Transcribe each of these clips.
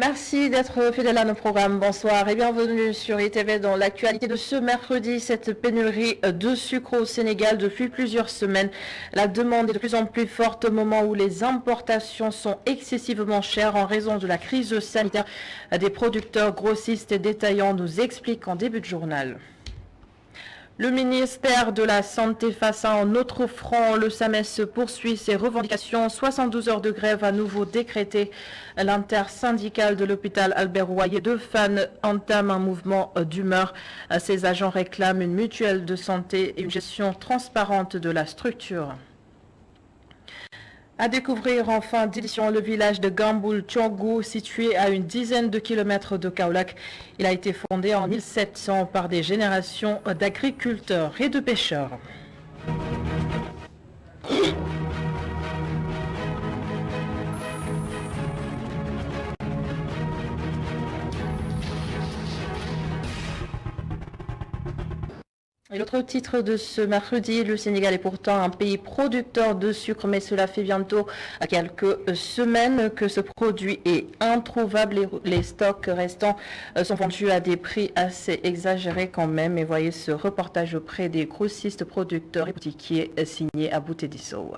Merci d'être fidèle à nos programmes. Bonsoir et bienvenue sur ITV dans l'actualité de ce mercredi. Cette pénurie de sucre au Sénégal depuis plusieurs semaines. La demande est de plus en plus forte au moment où les importations sont excessivement chères en raison de la crise sanitaire. Des producteurs grossistes et détaillants nous expliquent en début de journal. Le ministère de la Santé face à un autre front. Le SAMES poursuit ses revendications. 72 heures de grève à nouveau décrétées. L'intersyndicale de l'hôpital Albert Royer de Fannes entame un mouvement d'humeur. Ses agents réclament une mutuelle de santé et une gestion transparente de la structure. À découvrir en fin d'édition le village de Gamboul Tchongou, situé à une dizaine de kilomètres de Kaolack. Il a été fondé en 1700 par des générations d'agriculteurs et de pêcheurs. Et l'autre titre de ce mercredi, le Sénégal est pourtant un pays producteur de sucre, mais cela fait bientôt quelques semaines que ce produit est introuvable. Les stocks restants sont vendus à des prix assez exagérés quand même. Et voyez ce reportage auprès des grossistes producteurs et boutiquiers signé Abou Tedisso.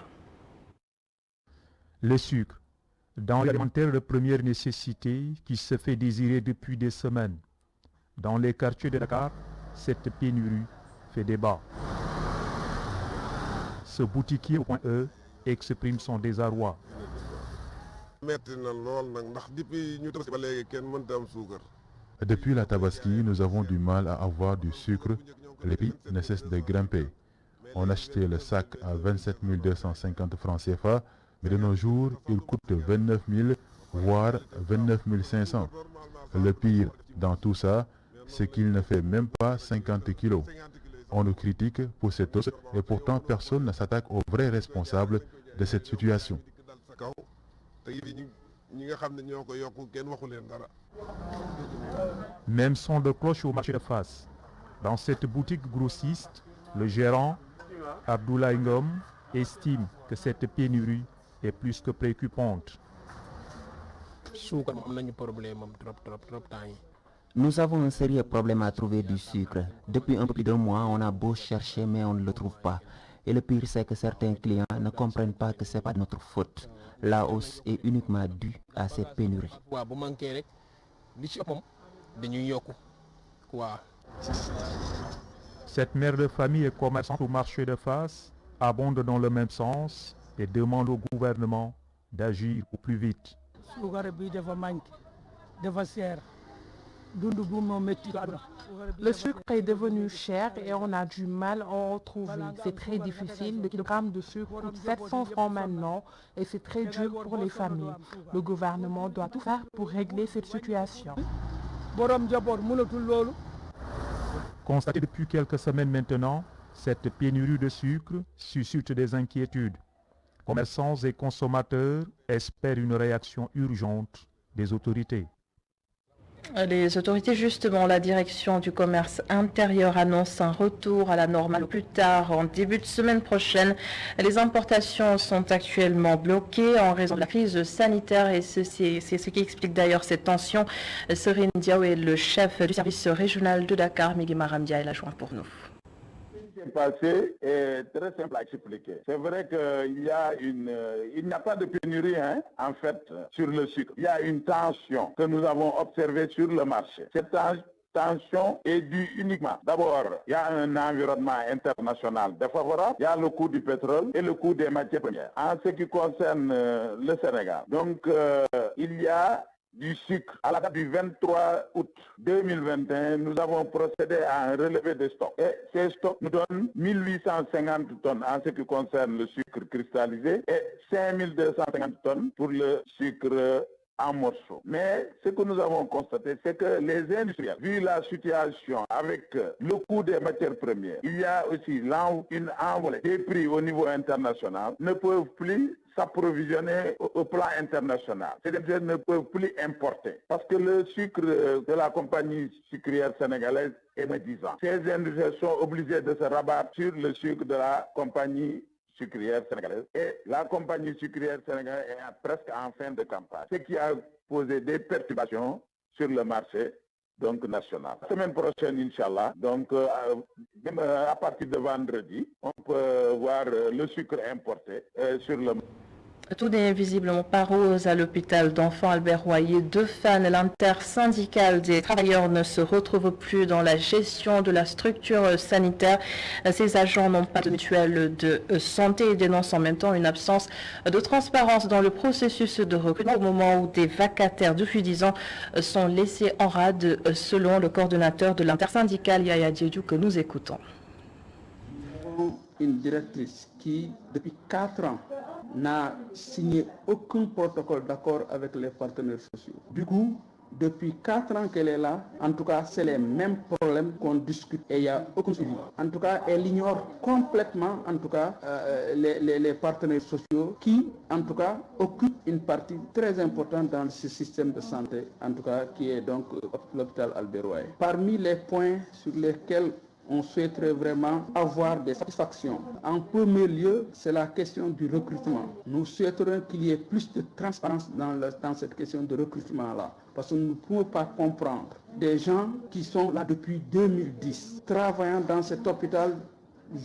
Le sucre, dans l'alimentaire de première nécessité qui se fait désirer depuis des semaines. Dans les quartiers de Dakar, cette pénurie fait débat. Ce boutiquier au point E exprime son désarroi. Depuis la Tabaski, nous avons du mal à avoir du sucre. Les prix ne cessent de grimper. On achetait le sac à 27 250 francs CFA, mais de nos jours, il coûte 29 000, voire 29 500. Le pire dans tout ça, c'est qu'il ne fait même pas 50 kilos. On nous critique pour cette hausse et pourtant personne ne s'attaque aux vrais responsables de cette situation. Même son de cloche au marché de face. Dans cette boutique grossiste, le gérant, Abdoulaye Ngom, estime que cette pénurie est plus que préoccupante. Nous avons un sérieux problème à trouver du sucre. Depuis un peu plus d'un mois, on a beau chercher, mais on ne le trouve pas. Et le pire, c'est que certains clients ne comprennent pas que ce n'est pas de notre faute. La hausse est uniquement due à cette pénurie. Cette mère de famille et commerçante au marché de face abonde dans le même sens et demande au gouvernement d'agir au plus vite. Le sucre est devenu cher et on a du mal à en trouver. C'est très difficile. Le kilogramme de sucre coûte 700 francs maintenant et c'est très dur pour les familles. Le gouvernement doit tout faire pour régler cette situation. Constatée depuis quelques semaines maintenant, cette pénurie de sucre suscite des inquiétudes. Commerçants et consommateurs espèrent une réaction urgente des autorités. Les autorités, justement, la direction du commerce intérieur annonce un retour à la normale plus tard, en début de semaine prochaine. Les importations sont actuellement bloquées en raison de la crise sanitaire et c'est ce qui explique d'ailleurs cette tension. Serine Diaw est le chef du service régional de Dakar. Miguel Maramdia est la joint pour nous. Passé est très simple à expliquer. C'est vrai qu'il n'y a pas de pénurie en fait sur le sucre. Il y a une tension que nous avons observée sur le marché. Cette tension est due uniquement. D'abord, il y a un environnement international défavorable. Il y a le coût du pétrole et le coût des matières premières. En ce qui concerne le Sénégal, donc il y a du sucre. À la date du 23 août 2021, nous avons procédé à un relevé de stock. Et ces stocks nous donnent 1850 tonnes en ce qui concerne le sucre cristallisé et 5250 tonnes pour le sucre en morceaux. Mais ce que nous avons constaté, c'est que les industriels, vu la situation avec le coût des matières premières, il y a aussi une envolée des prix au niveau international, ne peuvent plus s'approvisionner au plan international. C'est-à-dire ne peuvent plus importer. Parce que le sucre de la compagnie sucrière sénégalaise est médisant. Ces industriels sont obligés de se rabattre sur le sucre de la compagnie sucrière sénégalaise. Et la compagnie sucrière sénégalaise est presque en fin de campagne. Ce qui a poser des perturbations sur le marché donc national. La semaine prochaine, Inch'Allah, donc à partir de vendredi, on peut voir le sucre importé sur le marché. Tout n'est visiblement pas rose à l'hôpital d'enfants Albert Royer de Fannes. L'intersyndicale des travailleurs ne se retrouve plus dans la gestion de la structure sanitaire. Ces agents n'ont pas de mutuelle de santé et dénoncent en même temps une absence de transparence dans le processus de recrutement au moment où des vacataires depuis 10 ans sont laissés en rade, selon le coordonnateur de l'intersyndicale Yaya Diédou que nous écoutons. Une directrice qui, depuis 4 ans, n'a signé aucun protocole d'accord avec les partenaires sociaux. Du coup, depuis 4 ans qu'elle est là, en tout cas, c'est les mêmes problèmes qu'on discute et il n'y a aucun suivi. En tout cas, elle ignore complètement, en tout cas, les partenaires sociaux qui, en tout cas, occupent une partie très importante dans ce système de santé, en tout cas, qui est donc l'hôpital Albert Royer. Parmi les points sur lesquels on souhaiterait vraiment avoir des satisfactions. En premier lieu, c'est la question du recrutement. Nous souhaiterions qu'il y ait plus de transparence dans cette question de recrutement-là. Parce que nous ne pouvons pas comprendre des gens qui sont là depuis 2010, travaillant dans cet hôpital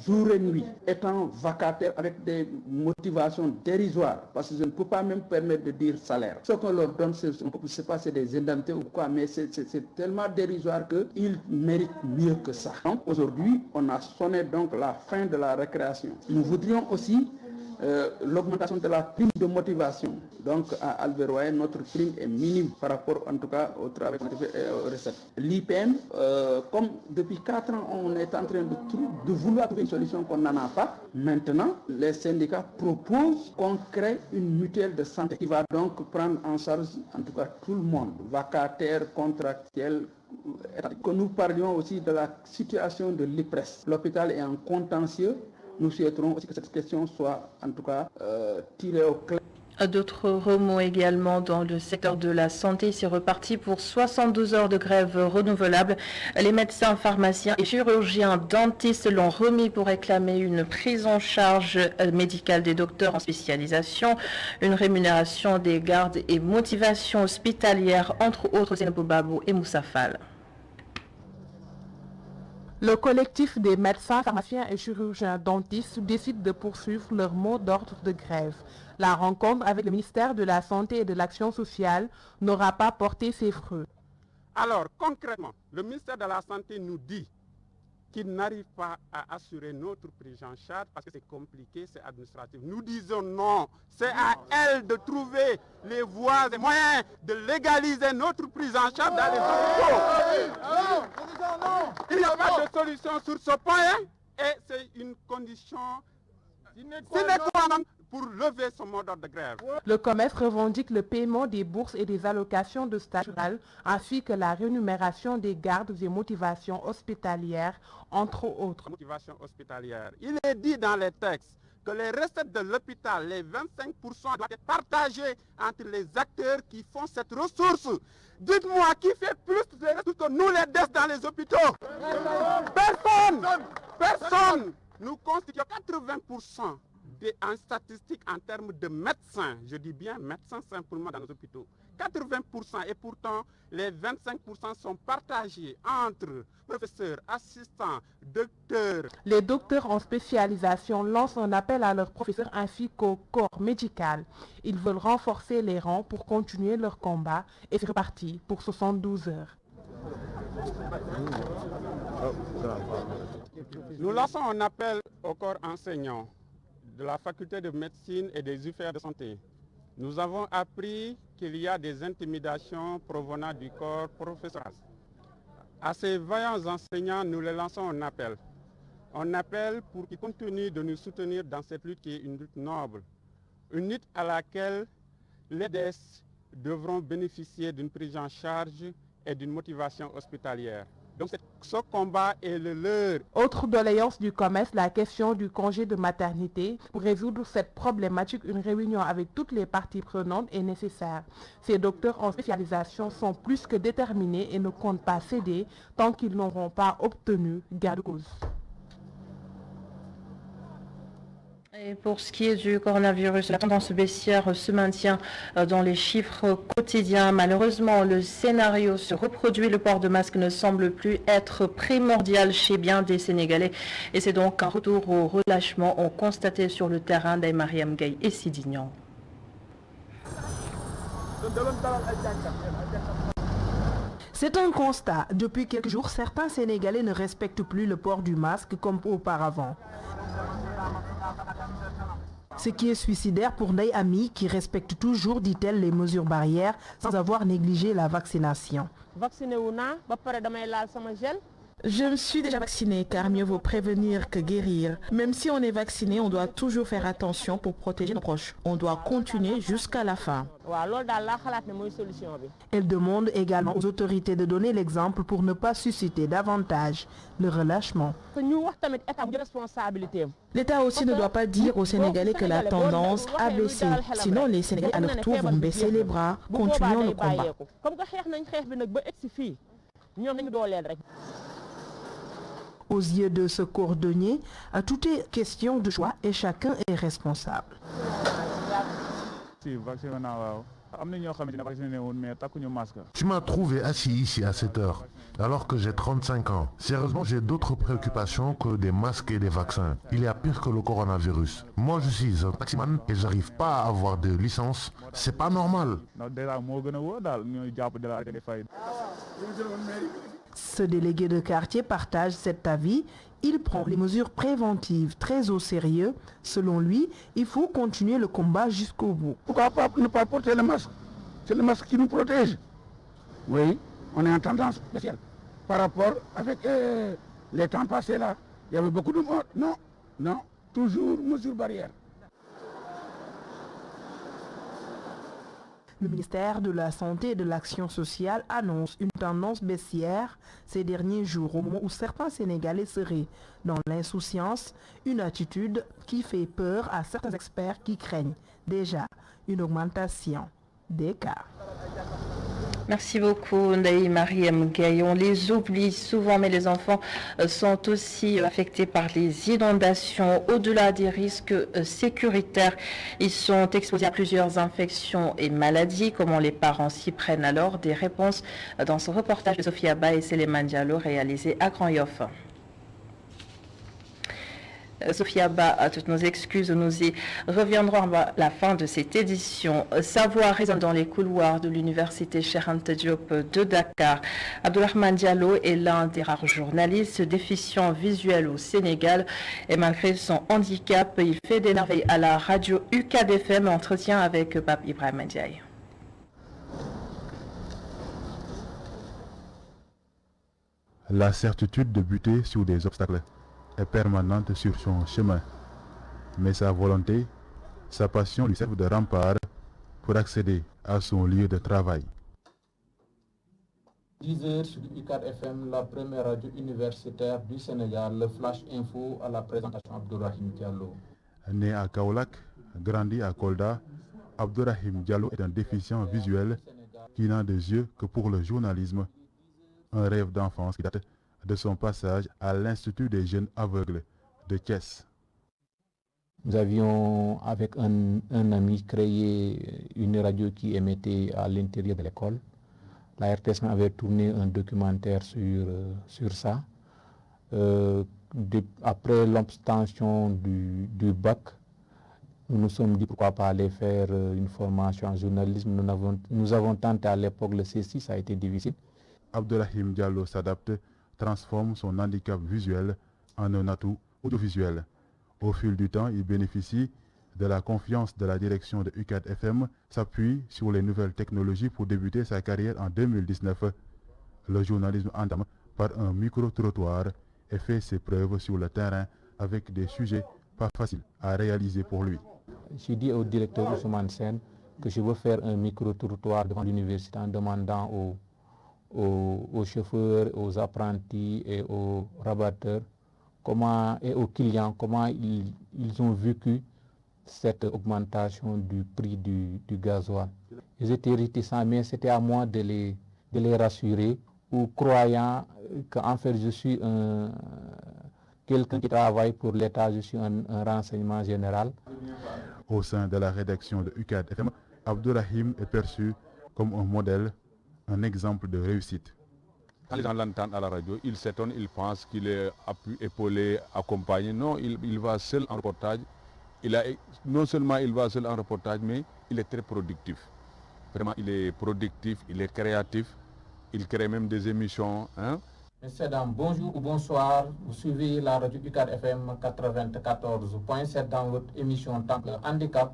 jour et nuit, étant vacataires avec des motivations dérisoires, parce que je ne peux pas même permettre de dire salaire. Ce qu'on leur donne, je ne sais pas, c'est des indemnités ou quoi, mais c'est tellement dérisoire qu'ils méritent mieux que ça. Donc aujourd'hui, on a sonné donc la fin de la récréation. Nous voudrions aussi l'augmentation de la prime de motivation. Donc à Albert Royer, notre prime est minime par rapport en tout cas au travail aux recettes. L'IPM, comme depuis 4 ans, on est en train de vouloir trouver une solution qu'on n'en a pas. Maintenant, les syndicats proposent qu'on crée une mutuelle de santé qui va donc prendre en charge en tout cas tout le monde, vacataires, contractuels. Que nous parlions aussi de la situation de l'IPRES. L'hôpital est en contentieux. Nous souhaiterons aussi que cette question soit en tout cas tirée au clair. D'autres remous également dans le secteur de la santé. C'est reparti pour 72 heures de grève renouvelable. Les médecins, pharmaciens et chirurgiens dentistes l'ont remis pour réclamer une prise en charge médicale des docteurs en spécialisation, une rémunération des gardes et motivation hospitalière, entre autres Zainabou Babou et Moussa Fall. Le collectif des médecins, pharmaciens et chirurgiens dentistes décide de poursuivre leur mot d'ordre de grève. La rencontre avec le ministère de la Santé et de l'Action sociale n'aura pas porté ses fruits. Alors, concrètement, le ministère de la Santé nous dit qu'il n'arrive pas à assurer notre prise en charge parce que c'est compliqué, c'est administratif. Nous disons non, c'est à elle de trouver les voies et moyens de légaliser notre prise en charge dans les hôpitaux. Il n'y a pas de solution sur ce point et c'est une condition sine qua non pour lever son mot d'ordre de grève. Le commerce revendique le paiement des bourses et des allocations de stage rural, ainsi que la rémunération des gardes et motivations hospitalières, entre autres. Motivation hospitalière. Il est dit dans les textes que les recettes de l'hôpital, les 25% doivent être partagées entre les acteurs qui font cette ressource. Dites-moi, qui fait plus de ressources que nous les DES dans les hôpitaux? Personne. Nous constituons 80% en statistique en termes de médecins, je dis bien médecins simplement dans nos hôpitaux. 80% et pourtant les 25% sont partagés entre professeurs, assistants, docteurs. Les docteurs en spécialisation lancent un appel à leurs professeurs ainsi qu'au corps médical. Ils veulent renforcer les rangs pour continuer leur combat et c'est reparti pour 72 heures. Nous lançons un appel au corps enseignant de la faculté de médecine et des UFR de santé. Nous avons appris qu'il y a des intimidations provenant du corps professoral. À ces vaillants enseignants, nous les lançons un appel. Un appel pour qu'ils continuent de nous soutenir dans cette lutte qui est une lutte noble. Une lutte à laquelle les DS devront bénéficier d'une prise en charge et d'une motivation hospitalière. Donc ce combat est le leur. Autre doléance du commerce, la question du congé de maternité. Pour résoudre cette problématique, une réunion avec toutes les parties prenantes est nécessaire. Ces docteurs en spécialisation sont plus que déterminés et ne comptent pas céder tant qu'ils n'auront pas obtenu gain de cause. Et Et pour ce qui est du coronavirus, la tendance baissière se maintient dans les chiffres quotidiens. Malheureusement, le scénario se reproduit. Le port de masque ne semble plus être primordial chez bien des Sénégalais. Et c'est donc un retour au relâchement constaté sur le terrain d'Aymariam Gaye et Sidignan. C'est un constat. Depuis quelques jours, certains Sénégalais ne respectent plus le port du masque comme auparavant. Ce qui est suicidaire pour Ndeye Ami qui respecte toujours, dit-elle, les mesures barrières sans avoir négligé la vaccination. Je me suis déjà vaccinée car mieux vaut prévenir que guérir. Même si on est vacciné, on doit toujours faire attention pour protéger nos proches. On doit continuer jusqu'à la fin. Elle demande également aux autorités de donner l'exemple pour ne pas susciter davantage le relâchement. L'État aussi ne doit pas dire aux Sénégalais que la tendance a baissé. Sinon, les Sénégalais à leur tour vont baisser les bras. Continuons le combat. Aux yeux de ce cordonnier, tout est question de choix et chacun est responsable. Tu m'as trouvé assis ici à cette heure, alors que j'ai 35 ans. Sérieusement, j'ai d'autres préoccupations que des masques et des vaccins. Il y a pire que le coronavirus. Moi, je suis un taximan et j'arrive pas à avoir de licence. C'est pas normal. Ce délégué de quartier partage cet avis. Il prend les mesures préventives très au sérieux. Selon lui, il faut continuer le combat jusqu'au bout. Pourquoi pas ne pas porter le masque? C'est le masque qui nous protège. Oui, on est en tendance spéciale. Par rapport avec les temps passés là, il y avait beaucoup de morts. Non, non, toujours mesures barrières. Le ministère de la Santé et de l'Action sociale annonce une tendance baissière ces derniers jours, au moment où certains Sénégalais seraient dans l'insouciance, une attitude qui fait peur à certains experts qui craignent déjà une augmentation des cas. Merci beaucoup, Ndeye-Mariam Gaye. On les oublie souvent, mais les enfants sont aussi affectés par les inondations. Au-delà des risques sécuritaires, ils sont exposés à plusieurs infections et maladies. Comment les parents s'y prennent alors? Des réponses dans ce reportage de Sophia Ba et Céléman Diallo réalisé à Grand Yoff. Sophia Ba, à toutes nos excuses, nous y reviendrons à la fin de cette édition. Sa voix résonne dans les couloirs de l'université Cheikh Anta Diop de Dakar. Abdourahmane Diallo est l'un des rares journalistes déficients visuels au Sénégal et malgré son handicap, il fait des merveilles à la radio UCAD FM. Entretien avec Pape Ibrahim Ndiaye. La certitude de buter sur des obstacles est permanente sur son chemin, mais sa volonté, sa passion lui servent de rempart pour accéder à son lieu de travail. 10h sur UCAD FM, la première radio universitaire du Sénégal, le Flash Info à la présentation Abdourahim Diallo. Né à Kaolack, grandi à Kolda, Abdourahim Diallo est un déficient visuel qui n'a des yeux que pour le journalisme. Un rêve d'enfance qui date de son passage à l'Institut des jeunes aveugles de Thiès. Nous avions, avec un ami, créé une radio qui émettait à l'intérieur de l'école. La RTS avait tourné un documentaire sur ça. Après l'obtention du bac, nous nous sommes dit pourquoi pas aller faire une formation en journalisme. Nous avons tenté à l'époque le C6, ça a été difficile. Abdourahim Diallo s'adapte, transforme son handicap visuel en un atout audiovisuel. Au fil du temps, il bénéficie de la confiance de la direction de UCAD FM, s'appuie sur les nouvelles technologies pour débuter sa carrière en 2019. Le journalisme entame par un micro-trottoir et fait ses preuves sur le terrain avec des sujets pas faciles à réaliser pour lui. J'ai dit au directeur Ousmane Sen que je veux faire un micro-trottoir devant l'université en demandant aux chauffeurs, aux apprentis et aux rabatteurs et aux clients comment ils ont vécu cette augmentation du prix du gasoil. Ils étaient réticents, mais c'était à moi de les rassurer ou croyant qu'en fait je suis quelqu'un qui travaille pour l'État, je suis un renseignement général. Au sein de la rédaction de UCAD FM, Abdourahim est perçu comme un modèle, un exemple de réussite. Quand les gens l'entendent à la radio, ils s'étonnent, ils pensent qu'il est épaulé, accompagné. Non, il va seul en reportage. Non seulement il va seul en reportage, mais il est très productif. Vraiment, il est productif, il est créatif, il crée même des émissions. Messieurs, dames, bonjour ou bonsoir. Vous suivez la radio UCAD FM 94.7 dans votre émission Temple Handicap,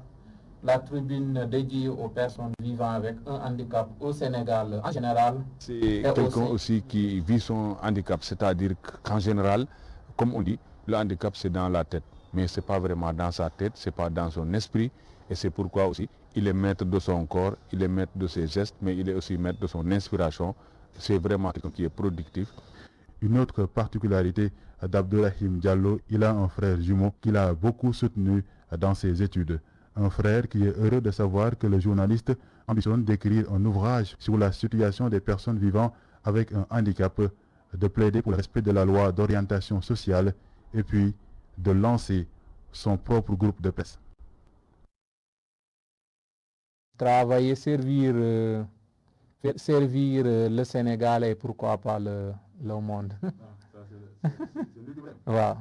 la tribune dédiée aux personnes vivant avec un handicap au Sénégal en général. C'est quelqu'un aussi qui vit son handicap, c'est-à-dire qu'en général, comme on dit, le handicap c'est dans la tête. Mais ce n'est pas vraiment dans sa tête, ce n'est pas dans son esprit. Et c'est pourquoi aussi, il est maître de son corps, il est maître de ses gestes, mais il est aussi maître de son inspiration. C'est vraiment quelqu'un qui est productif. Une autre particularité d'Abdourahim Diallo, il a un frère jumeau qu'il a beaucoup soutenu dans ses études. Un frère qui est heureux de savoir que le journaliste ambitionne d'écrire un ouvrage sur la situation des personnes vivant avec un handicap, de plaider pour le respect de la loi d'orientation sociale et puis de lancer son propre groupe de presse. Travailler, servir le Sénégal et pourquoi pas le monde. Wow.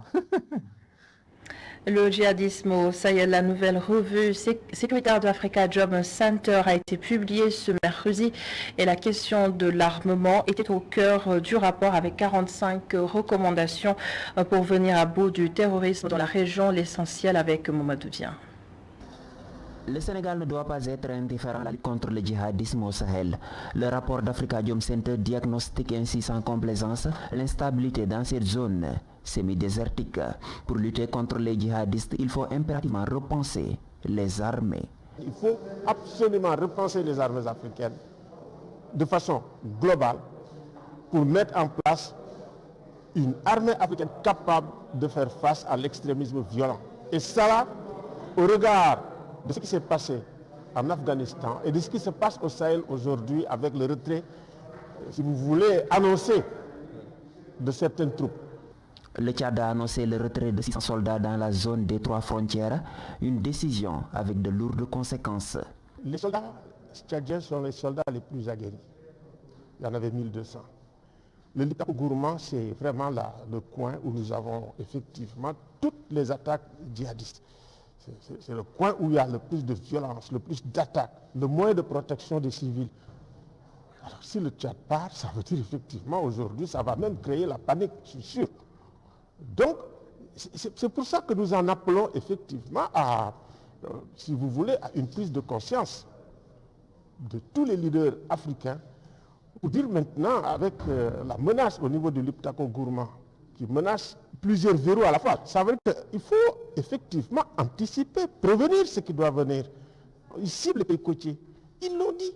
Le djihadisme au Sahel, la nouvelle revue sécuritaire d'Africa Job Center a été publiée ce mercredi et la question de l'armement était au cœur du rapport avec 45 recommandations pour venir à bout du terrorisme dans la région, l'essentiel avec Mamadou Dian. Le Sénégal ne doit pas être indifférent à la lutte contre le djihadisme au Sahel. Le rapport d'Africa Job Center diagnostique ainsi sans complaisance l'instabilité dans cette zone semi-désertique. Pour lutter contre les djihadistes, il faut impérativement repenser les armées. Il faut absolument repenser les armées africaines de façon globale pour mettre en place une armée africaine capable de faire face à l'extrémisme violent. Et ça, au regard de ce qui s'est passé en Afghanistan et de ce qui se passe au Sahel aujourd'hui avec le retrait, si vous voulez, annoncé de certaines troupes. Le Tchad a annoncé le retrait de 600 soldats dans la zone des 3 frontières, une décision avec de lourdes conséquences. Les soldats tchadiens sont les soldats les plus aguerris. Il y en avait 1200. Le Liptako Gourma, c'est vraiment le coin où nous avons effectivement toutes les attaques djihadistes. C'est le coin où il y a le plus de violence, le plus d'attaques, le moins de protection des civils. Alors si le Tchad part, ça veut dire effectivement aujourd'hui, ça va même créer la panique, je suis sûr. Donc, c'est pour ça que nous en appelons effectivement à, si vous voulez, à une prise de conscience de tous les leaders africains pour dire maintenant, avec la menace au niveau de Liptako Gourma, qui menace plusieurs verrous à la fois, ça veut dire qu'il faut effectivement anticiper, prévenir ce qui doit venir. Ils ciblent les pays côtiers, ils l'ont dit.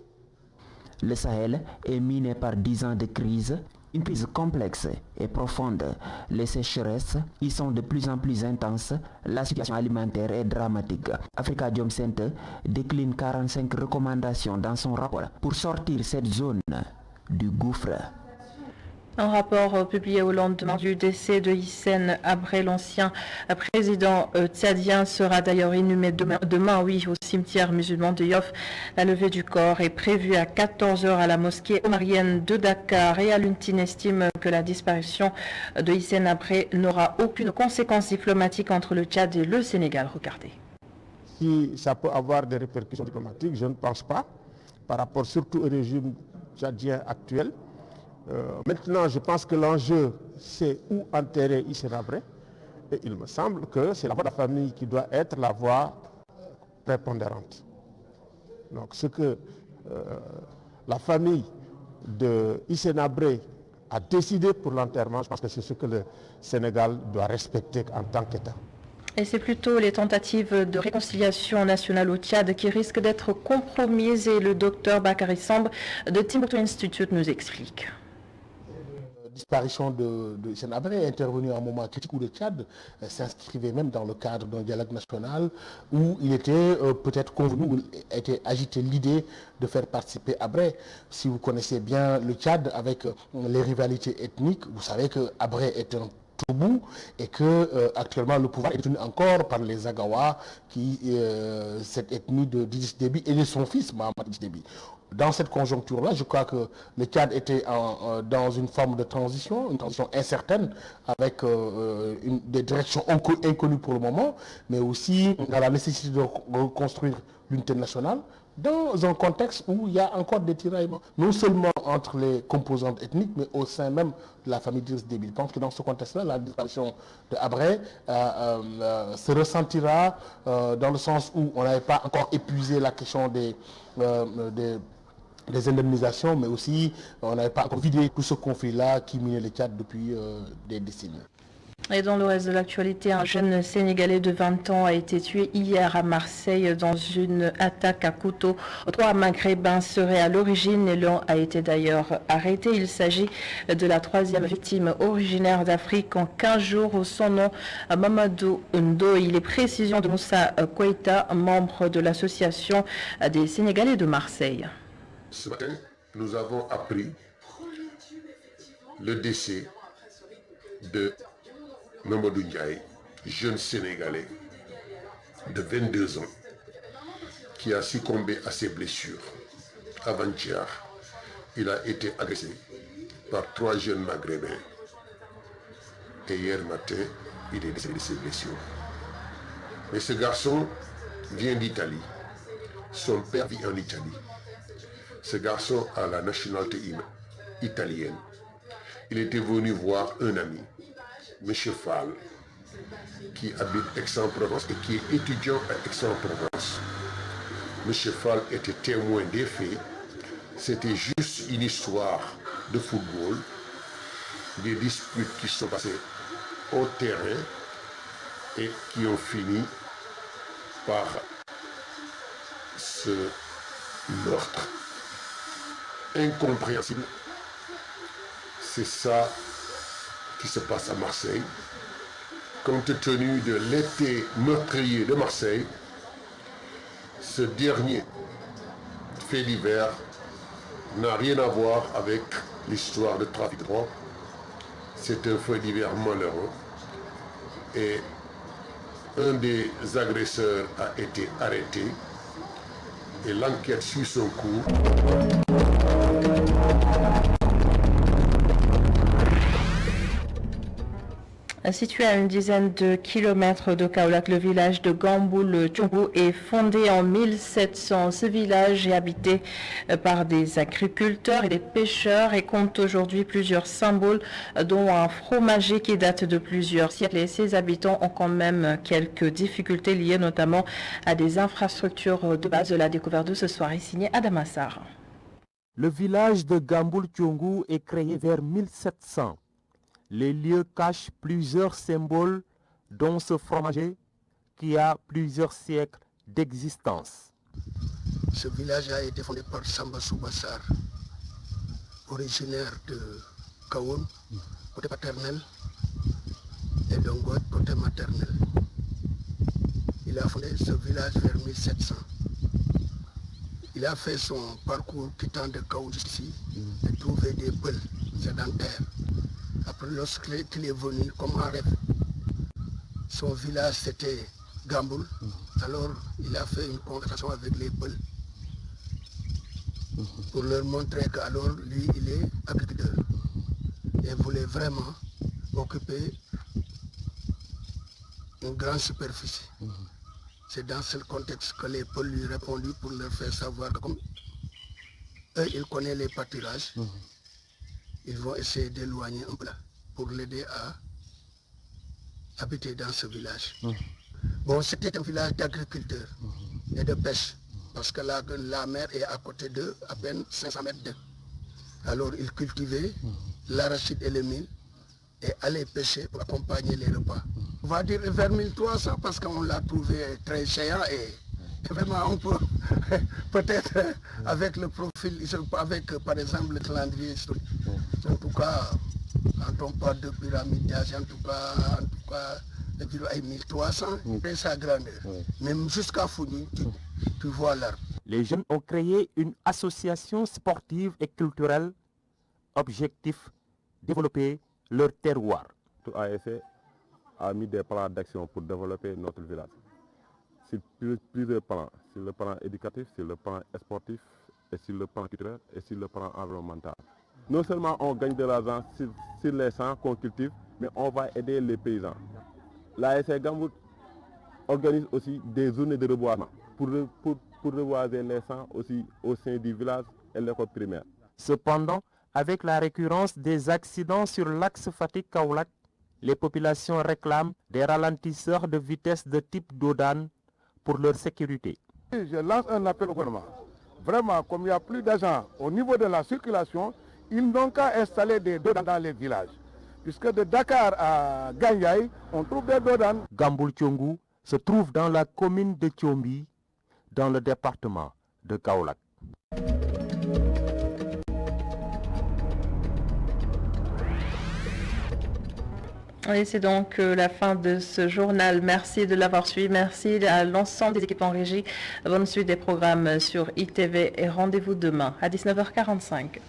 Le Sahel est miné par 10 ans de crise. Une crise complexe et profonde. Les sécheresses y sont de plus en plus intenses. La situation alimentaire est dramatique. Africa Job Center décline 45 recommandations dans son rapport pour sortir cette zone du gouffre. Un rapport publié au lendemain du décès de Hissène Habré, l'ancien président tchadien, sera d'ailleurs inhumé demain, au cimetière musulman de Yoff. La levée du corps est prévue à 14h à la mosquée omarienne de Dakar. Et Aluntine estime que la disparition de Hissène Habré n'aura aucune conséquence diplomatique entre le Tchad et le Sénégal. Regardez. Si ça peut avoir des répercussions diplomatiques, je ne pense pas, par rapport surtout au régime tchadien actuel. Maintenant, je pense que l'enjeu, c'est où enterrer Hissène Habré. Et il me semble que c'est la voix de la famille qui doit être la voix prépondérante. Donc, ce que la famille de Hissène Habré a décidé pour l'enterrement, je pense que c'est ce que le Sénégal doit respecter en tant qu'État. Et c'est plutôt les tentatives de réconciliation nationale au Tchad qui risquent d'être compromises. Et le docteur Bakary Samb de Timbuktu Institute nous explique. Disparition de Hissène Habré est intervenue à un moment critique où le Tchad s'inscrivait même dans le cadre d'un dialogue national où il était peut-être convenu, où était agité l'idée de faire participer Habré. Si vous connaissez bien le Tchad avec les rivalités ethniques, vous savez que Habré est un jusqu'au bout et que actuellement le pouvoir est tenu encore par les Agawa, cette ethnie de Idriss Déby et de son fils Mahamat Idriss Déby. Dans cette conjoncture-là, je crois que le Tchad était dans une forme de transition, une transition incertaine, avec des directions inconnues pour le moment, mais aussi dans la nécessité de reconstruire l'unité nationale, dans un contexte où il y a encore des tiraillements, non seulement entre les composantes ethniques, mais au sein même de la famille d'Idriss Déby. Je pense que dans ce contexte-là, la disparition de Habré se ressentira dans le sens où on n'avait pas encore épuisé la question des indemnisations, mais aussi on n'avait pas encore vidé tout ce conflit-là qui minait le Tchad depuis des décennies. Et dans le reste de l'actualité, un jeune Sénégalais de 20 ans a été tué hier à Marseille dans une attaque à couteau. 3 Maghrébins seraient à l'origine et l'un a été d'ailleurs arrêté. Il s'agit de la 3e victime originaire d'Afrique en 15 jours. Son nom, Mamadou Ndoye. Les précisions de Moussa Koïta, membre de l'association des Sénégalais de Marseille. Ce matin, nous avons appris le décès de Mamadou Ndiaye, jeune Sénégalais de 22 ans, qui a succombé à ses blessures. Avant-hier, il a été agressé par 3 jeunes Maghrébins. Et hier matin, il est décédé de ses blessures. Mais ce garçon vient d'Italie. Son père vit en Italie. Ce garçon a la nationalité italienne. Il était venu voir un ami, M. Fall, qui habite Aix-en-Provence et qui est étudiant à Aix-en-Provence. M. Fall était témoin des faits. C'était juste une histoire de football, des disputes qui sont passées au terrain et qui ont fini par ce meurtre incompréhensible. C'est ça qui se passe à Marseille. Compte tenu de l'été meurtrier de Marseille, ce dernier fait divers n'a rien à voir avec l'histoire de trafic de drogue. C'est un fait divers malheureux. Et un des agresseurs a été arrêté et l'enquête suit son cours. Situé à une dizaine de kilomètres de Kaolack, le village de Gamboul-Tchongo est fondé en 1700. Ce village est habité par des agriculteurs et des pêcheurs et compte aujourd'hui plusieurs symboles, dont un fromager qui date de plusieurs siècles. Et ses habitants ont quand même quelques difficultés liées notamment à des infrastructures de base. La découverte de ce soir est signée Adama Sarr. Le village de Gamboul-Tchongo est créé vers 1700. Les lieux cachent plusieurs symboles, dont ce fromager qui a plusieurs siècles d'existence. Ce village a été fondé par Samba Soubassar, originaire de Kaoun, côté paternel, et d'Ongot, côté maternel. Il a fondé ce village vers 1700. Il a fait son parcours quittant de Kaoun jusqu'ici et trouvé des beuls sédentaires. Après, lorsqu'il est venu comme un rêve, son village c'était Gamboul, alors il a fait une conversation avec les Peuls pour leur montrer qu'alors lui il est agriculteur et voulait vraiment occuper une grande superficie. C'est dans ce contexte que les Peuls lui répondu pour leur faire savoir que comme eux ils connaissent les pâturages, ils vont essayer d'éloigner un peu là pour l'aider à habiter dans ce village. Bon, c'était un village d'agriculteurs et de pêche, parce que la mer est à côté d'eux, à peine 500 mètres d'eux. Alors ils cultivaient l'arachide et le mil et allaient pêcher pour accompagner les repas. On va dire vers 1300 parce qu'on l'a trouvé très géant et vraiment on peut peut-être avec le profil, avec par exemple le calendrier historique. En tout cas, quand on parle de pyramide d'âge, en tout cas, le village est 1300, c'est sa grandeur. Même jusqu'à Founi, tu vois l'arbre. Les jeunes ont créé une association sportive et culturelle. Objectif, développer leur terroir. notre ASC a mis des plans d'action pour développer notre village. Sur plusieurs plans, sur le plan éducatif, sur le plan sportif, et sur le plan culturel et sur le plan environnemental. Non seulement on gagne de l'argent sur les champs qu'on cultive, mais on va aider les paysans. L'ASC Gamboul organise aussi des zones de reboisement pour reboiser les champs aussi au sein du village et l'école primaire. Cependant, avec la récurrence des accidents sur l'axe Fatick-Kaolack, les populations réclament des ralentisseurs de vitesse de type Dodan pour leur sécurité. Je lance un appel au gouvernement. Vraiment, comme il n'y a plus d'agents au niveau de la circulation, ils n'ont qu'à installer des Dodans dans les villages. Puisque de Dakar à Ganyaï, on trouve des Dodans. Gamboul Thiongou se trouve dans la commune de Thiomby, dans le département de Kaolack. Et c'est donc la fin de ce journal. Merci de l'avoir suivi. Merci à l'ensemble des équipes en régie. Bonne suite des programmes sur ITV et rendez-vous demain à 19h45.